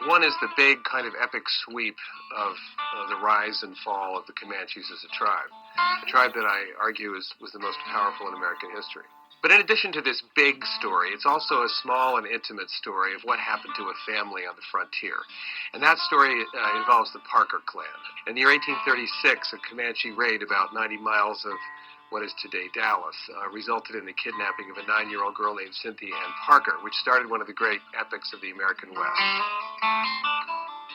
One is the big kind of epic sweep of the rise and fall of the Comanches as a tribe that I argue was the most powerful in American history. But in addition to this big story, it's also a small and intimate story of what happened to a family on the frontier. And that story involves the Parker clan. In the year 1836, a Comanche raid about 90 miles of what is today Dallas resulted in the kidnapping of a 9-year-old girl named Cynthia Ann Parker, which started one of the great epics of the American West.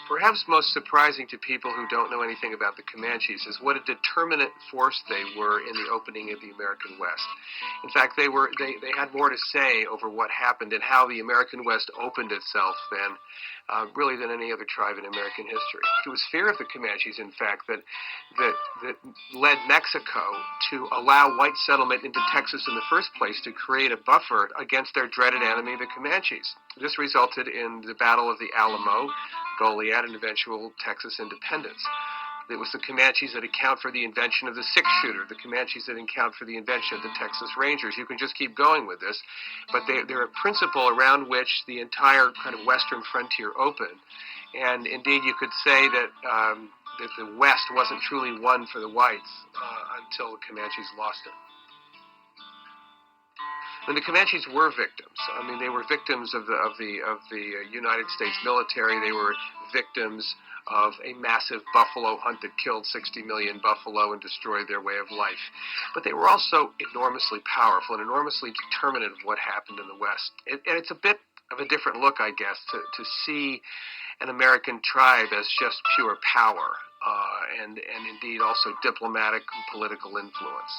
Perhaps most surprising to people who don't know anything about the Comanches is what a determinate force they were in the opening of the American West. In fact, they had more to say over what happened and how the American West opened itself than any other tribe in American history. It was fear of the Comanches, in fact, that led Mexico to allow white settlement into Texas in the first place to create a buffer against their dreaded enemy, the Comanches. This resulted in the Battle of the Alamo, Goliad, and eventual Texas independence. It was the Comanches that account for the invention of the six-shooter, the Comanches that account for the invention of the Texas Rangers. You can just keep going with this, but they're a principle around which the entire kind of western frontier opened. And indeed, you could say that the West wasn't truly won for the whites until the Comanches lost it. And the Comanches were victims. I mean, they were victims of the United States military. They were victims of a massive buffalo hunt that killed 60 million buffalo and destroyed their way of life. But they were also enormously powerful and enormously determinate of what happened in the West. And it's a bit of a different look, I guess, to see an American tribe as just pure power and indeed also diplomatic and political influence.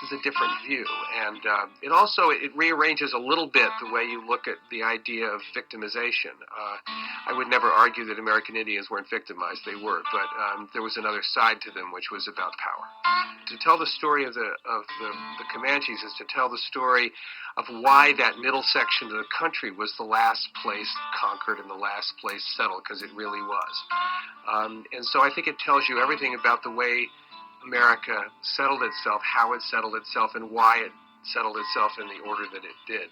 This is a different view, and it rearranges a little bit the way you look at the idea of victimization. I would never argue that American Indians weren't victimized; they were, but there was another side to them, which was about power. To tell the story of the Comanches is to tell the story of why that middle section of the country was the last place conquered and the last place settled, because it really was. And so I think it tells you everything about the way America settled itself, how it settled itself, and why it settled itself in the order that it did.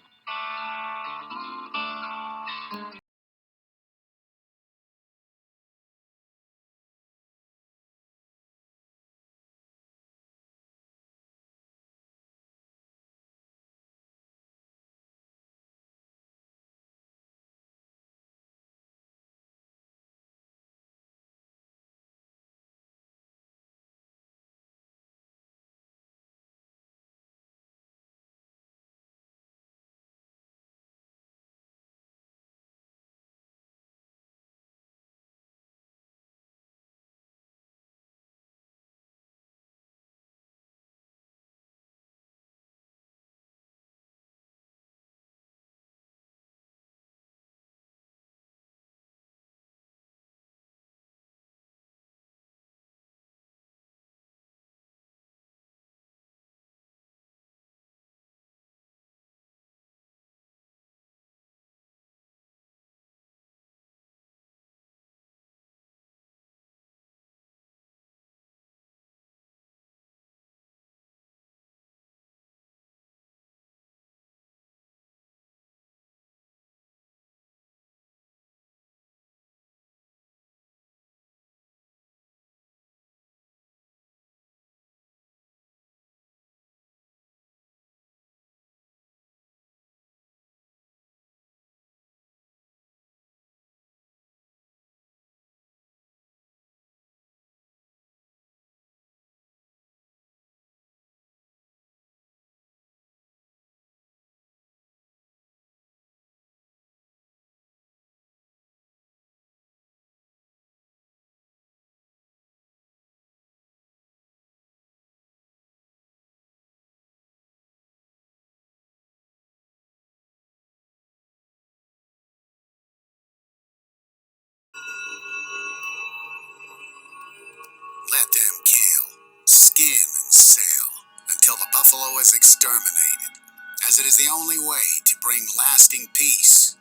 Let them kill, skin, and sell until the buffalo is exterminated, as it is the only way to bring lasting peace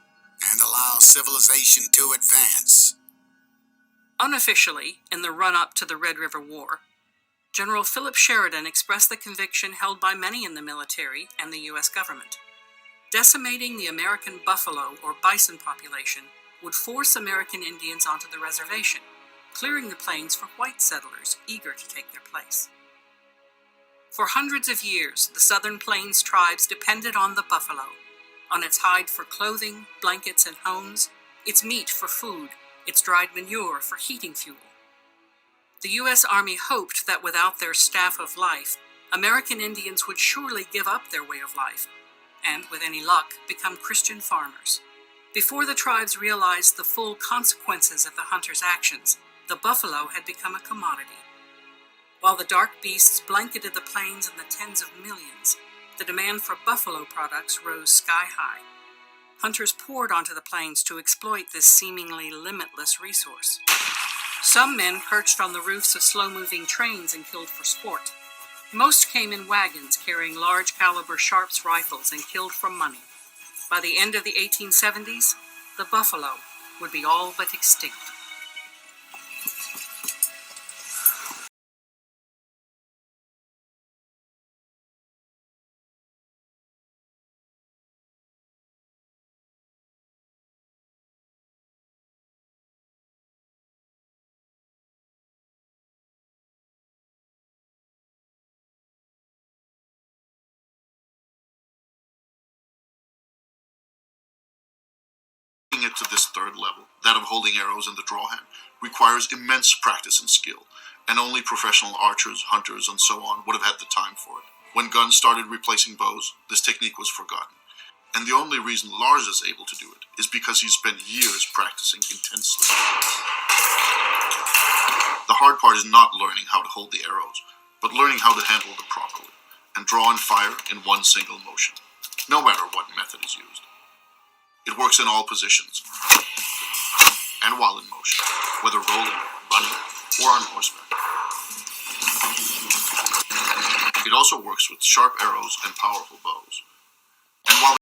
and allow civilization to advance. Unofficially, in the run-up to the Red River War, General Philip Sheridan expressed the conviction held by many in the military and the U.S. government. Decimating the American buffalo or bison population would force American Indians onto the reservation, clearing the plains for white settlers eager to take their place. For hundreds of years, the Southern Plains tribes depended on the buffalo, on its hide for clothing, blankets, and homes, its meat for food, its dried manure for heating fuel. The U.S. Army hoped that without their staff of life, American Indians would surely give up their way of life, and, with any luck, become Christian farmers. Before the tribes realized the full consequences of the hunters' actions, the buffalo had become a commodity. While the dark beasts blanketed the plains in the tens of millions, the demand for buffalo products rose sky high. Hunters poured onto the plains to exploit this seemingly limitless resource. Some men perched on the roofs of slow-moving trains and killed for sport. Most came in wagons carrying large-caliber Sharps rifles and killed for money. By the end of the 1870s, the buffalo would be all but extinct. Taking it to this third level, that of holding arrows in the draw hand, requires immense practice and skill, and only professional archers, hunters, and so on would have had the time for it. When guns started replacing bows, this technique was forgotten. And the only reason Lars is able to do it is because he spent years practicing intensely. The hard part is not learning how to hold the arrows, but learning how to handle them properly, and draw and fire in one single motion, no matter what method is used. It works in all positions, and while in motion, whether rolling, running, or on horseback. It also works with sharp arrows and powerful bows. And while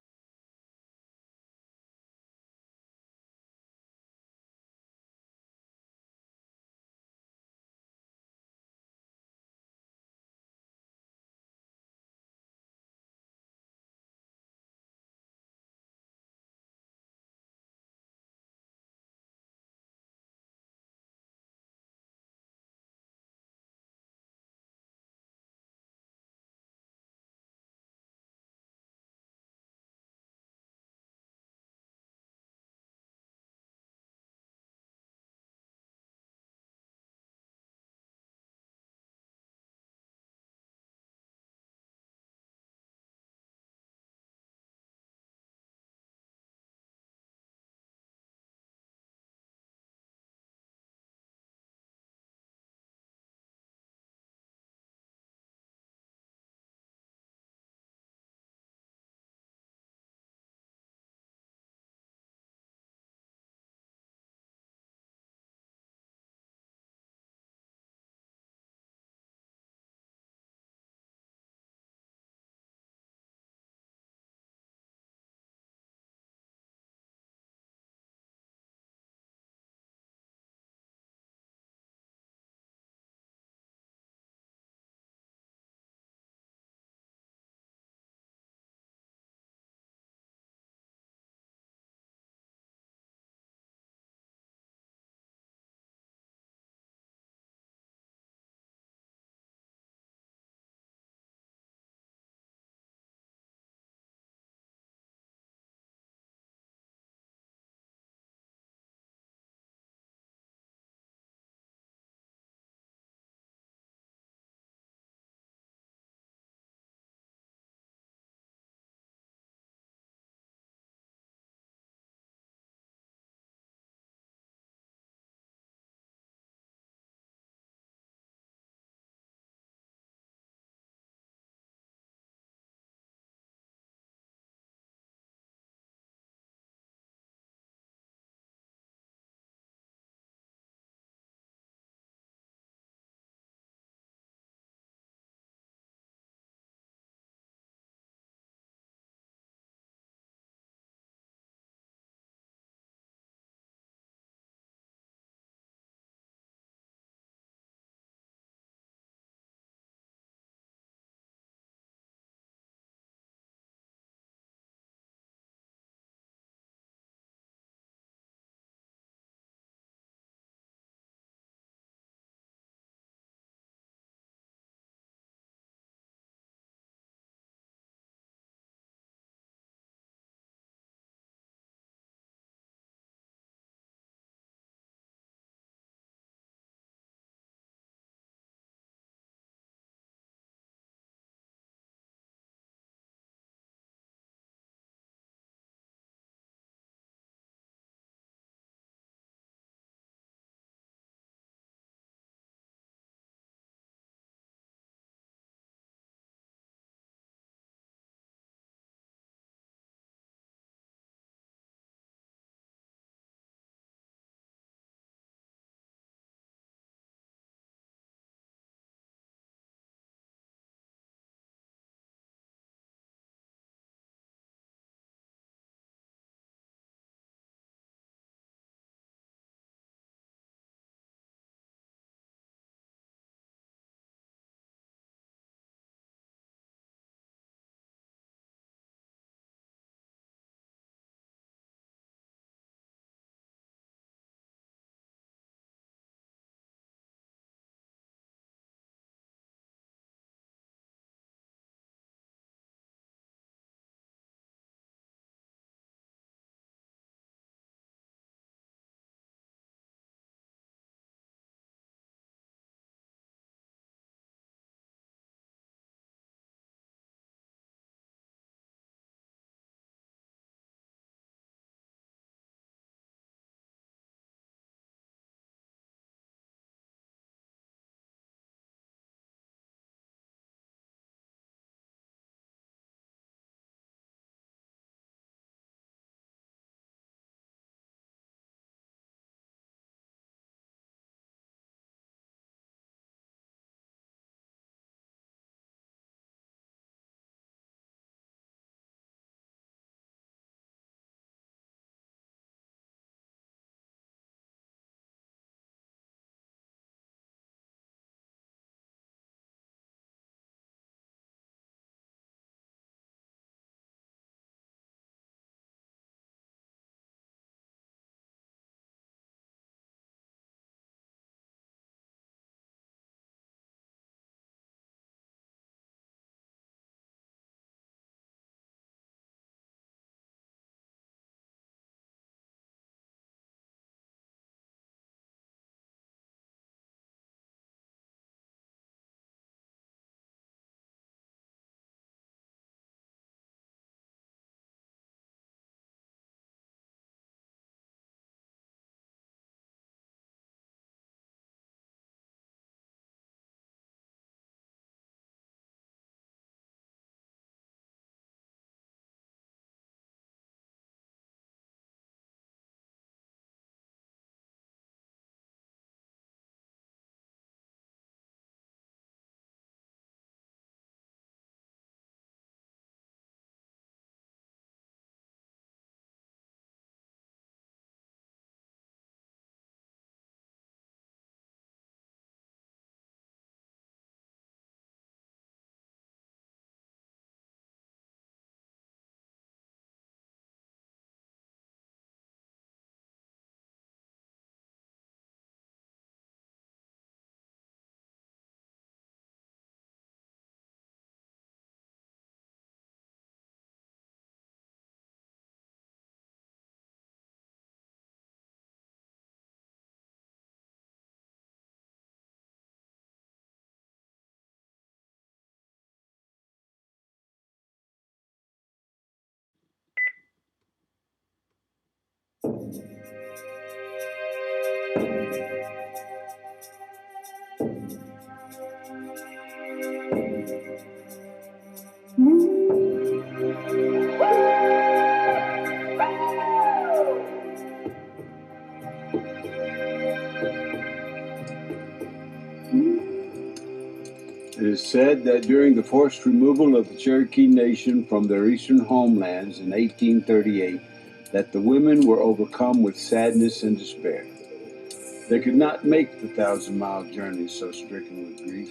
is said that during the forced removal of the Cherokee Nation from their eastern homelands in 1838, that the women were overcome with sadness and despair. They could not make the 1,000-mile journey so stricken with grief.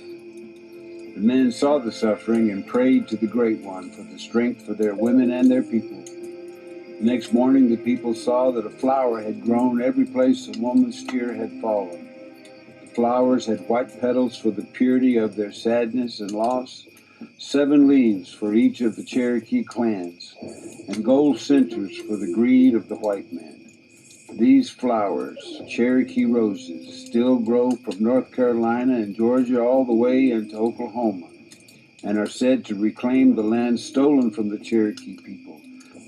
The men saw the suffering and prayed to the Great One for the strength for their women and their people. The next morning the people saw that a flower had grown every place a woman's tear had fallen. The flowers had white petals for the purity of their sadness and loss, 7 leaves for each of the Cherokee clans, and gold centers for the greed of the white man. These flowers, Cherokee roses, still grow from North Carolina and Georgia all the way into Oklahoma, and are said to reclaim the land stolen from the Cherokee people.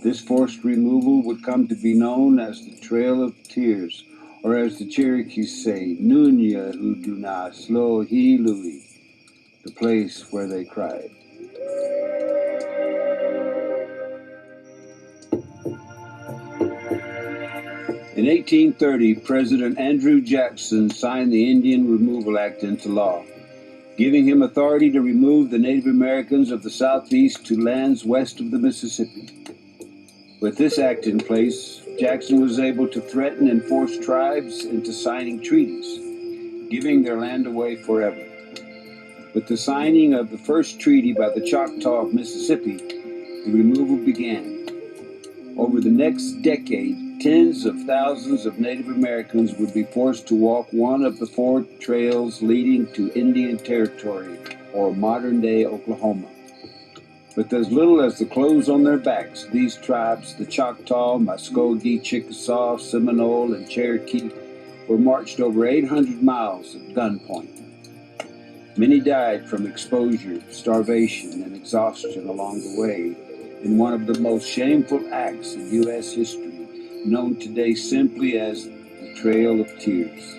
This forced removal would come to be known as the Trail of Tears, or as the Cherokees say, Nunya Huduna Slo He Louie, the place where they cried. In 1830, President Andrew Jackson signed the Indian Removal Act into law, giving him authority to remove the Native Americans of the Southeast to lands west of the Mississippi. With this act in place, Jackson was able to threaten and force tribes into signing treaties, giving their land away forever. With the signing of the first treaty by the Choctaw of Mississippi, the removal began. Over the next decade, tens of thousands of Native Americans would be forced to walk one of the 4 trails leading to Indian Territory, or modern-day Oklahoma. With as little as the clothes on their backs, these tribes, the Choctaw, Muskogee, Chickasaw, Seminole, and Cherokee, were marched over 800 miles at gunpoint. Many died from exposure, starvation, and exhaustion along the way, in one of the most shameful acts in U.S. history, known today simply as the Trail of Tears.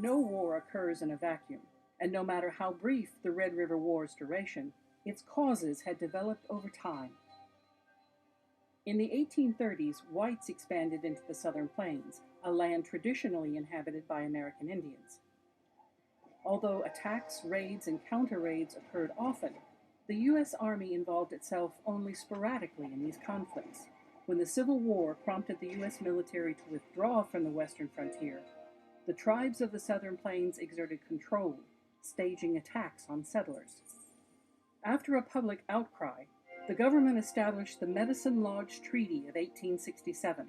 No war occurs in a vacuum, and no matter how brief the Red River War's duration, its causes had developed over time. In the 1830s, whites expanded into the Southern Plains, a land traditionally inhabited by American Indians. Although attacks, raids, and counter-raids occurred often, the U.S. Army involved itself only sporadically in these conflicts. When the Civil War prompted the U.S. military to withdraw from the western frontier, the tribes of the Southern Plains exerted control, staging attacks on settlers. After a public outcry, the government established the Medicine Lodge Treaty of 1867,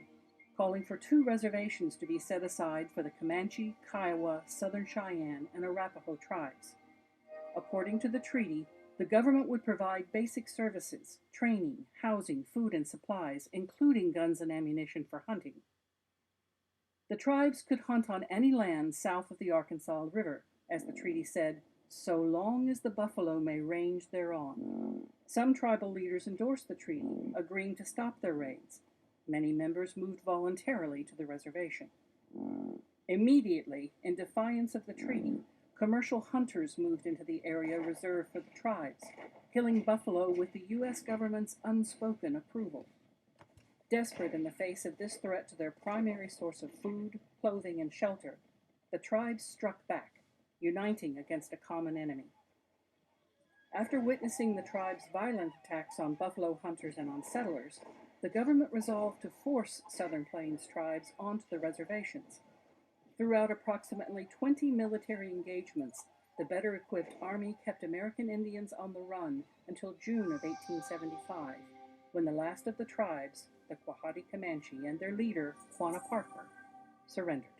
calling for 2 reservations to be set aside for the Comanche, Kiowa, Southern Cheyenne, and Arapaho tribes. According to the treaty, the government would provide basic services, training, housing, food, and supplies, including guns and ammunition for hunting. The tribes could hunt on any land south of the Arkansas River, as the treaty said, so long as the buffalo may range thereon. Some tribal leaders endorsed the treaty, agreeing to stop their raids. Many members moved voluntarily to the reservation. Immediately, in defiance of the treaty, commercial hunters moved into the area reserved for the tribes, killing buffalo with the U.S. government's unspoken approval. Desperate in the face of this threat to their primary source of food, clothing, and shelter, the tribes struck back, uniting against a common enemy. After witnessing the tribes' violent attacks on buffalo hunters and on settlers, the government resolved to force Southern Plains tribes onto the reservations. Throughout approximately 20 military engagements, the better-equipped Army kept American Indians on the run until June of 1875, when the last of the tribes, the Quahati Comanche, and their leader, Quanah Parker, surrendered.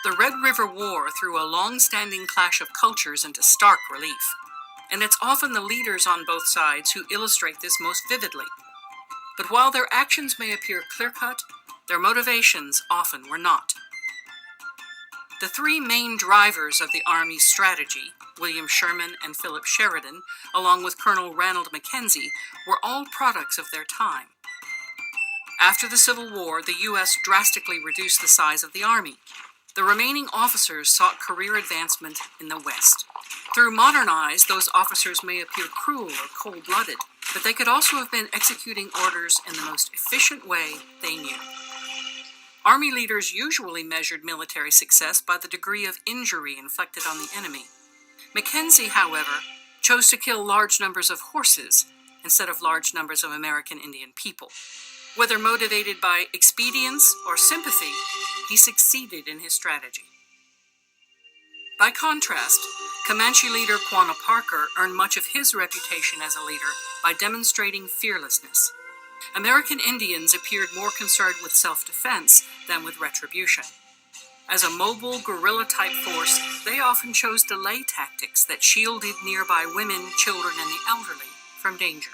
The Red River War threw a long-standing clash of cultures into stark relief, and it's often the leaders on both sides who illustrate this most vividly. But while their actions may appear clear-cut, their motivations often were not. The 3 main drivers of the Army's strategy, William Sherman and Philip Sheridan, along with Colonel Ranald Mackenzie, were all products of their time. After the Civil War, the U.S. drastically reduced the size of the Army. The remaining officers sought career advancement in the West. Through modern eyes, those officers may appear cruel or cold-blooded, but they could also have been executing orders in the most efficient way they knew. Army leaders usually measured military success by the degree of injury inflicted on the enemy. Mackenzie, however, chose to kill large numbers of horses instead of large numbers of American Indian people. Whether motivated by expedience or sympathy, he succeeded in his strategy. By contrast, Comanche leader Quanah Parker earned much of his reputation as a leader by demonstrating fearlessness. American Indians appeared more concerned with self-defense than with retribution. As a mobile, guerrilla-type force, they often chose delay tactics that shielded nearby women, children, and the elderly from danger.